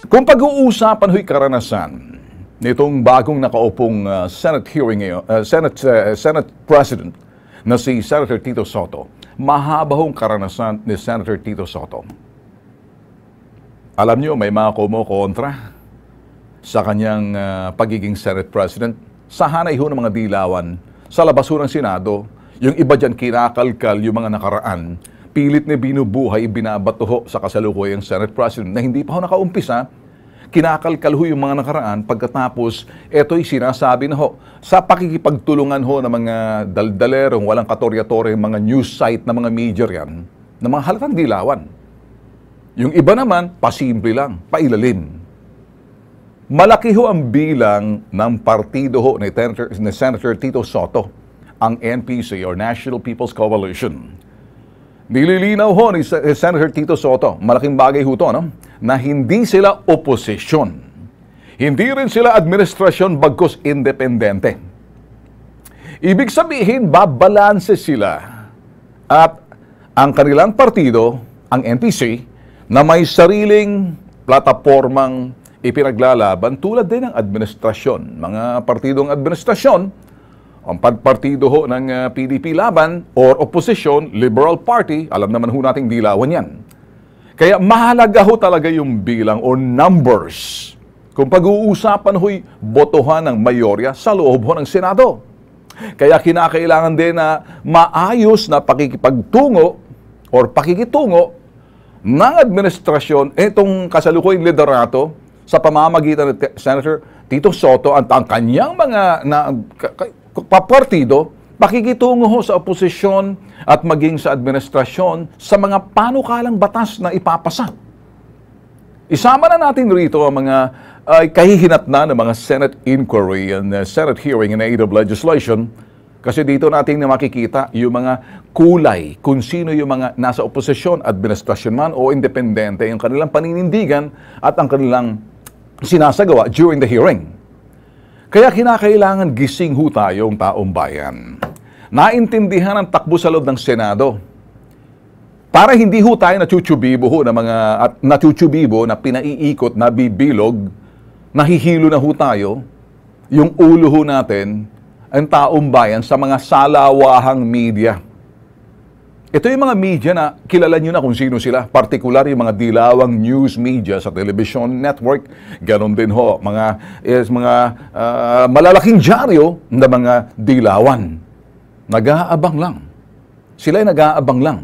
Kung pag-uusapan ho'y karanasan nitong bagong nakaupong Senate President na si Senator Tito Sotto, mahaba hong karanasan ni Senator Tito Sotto. Alam niyo, may mga kumo-kontra sa kanyang pagiging Senate President. Sa hanay ho ng mga dilawan, sa labas ho ng Senado, yung iba dyan kinakalkal yung mga nakaraan, pilit na binubuhay, binabato ho sa kasalukuyang Senate President na hindi pa ho nakaumpisa, kinakalkal ho yung mga nakaraan pagkatapos eto'y sinasabi na ho sa pakikipagtulungan ho ng mga daldalerong walang katorya-torya, mga news site na mga media yan, na mga halatang dilawan. Yung iba naman, pasimple lang, pailalim. Malaki ho ang bilang ng partido ho ni Senator Tito Sotto, ang NPC or National People's Coalition. Nililinaw ho ni Senator Tito Sotto, malaking bagay ho to, no? Na hindi sila oposisyon. Hindi rin sila administrasyon bagkus independente. Ibig sabihin, babalanse sila. At ang kanilang partido, ang NPC, na may sariling platapormang ipinaglalaban tulad din ng administrasyon. Mga partidong administrasyon, ang partido ho ng PDP laban or opposition, Liberal Party, alam naman ho nating dilawan yan. Kaya mahalaga ho talaga yung bilang o numbers kung pag-uusapan ho'y botohan ng mayorya sa loob ho ng Senado. Kaya kinakailangan din na maayos na pakikipagtungo or pakikitungo ng administrasyon itong kasalukuyang liderato sa pamamagitan ng Senator Tito Sotto at ang kanyang mga partido, pakikitungo ho sa oposisyon at maging sa administrasyon sa mga panukalang batas na ipapasa. Isama na natin rito ang mga kahihinatnan ng mga Senate inquiry and Senate hearing in aid of legislation kasi dito natin na makikita yung mga kulay kung sino yung mga nasa oposisyon, administrasyon man o independente, yung kanilang paninindigan at ang kanilang sinasagawa during the hearing. Kaya kinakailangan gising ho tayong taong bayan. Naintindihan ang takbo sa loob ng Senado. Para hindi ho tayo natsuchubibo ho na mga natsuchubibo na pinaiikot, nabibilog, nahihilo na ho tayo, yung ulo ho natin, ang taong bayan sa mga salawahang media. Ito yung mga media na kilala nyo na kung sino sila. Partikular yung mga dilawang news media sa television network. Ganon din ho, mga malalaking dyaryo na mga dilawan. Nag-aabang lang. Sila ay nag-aabang lang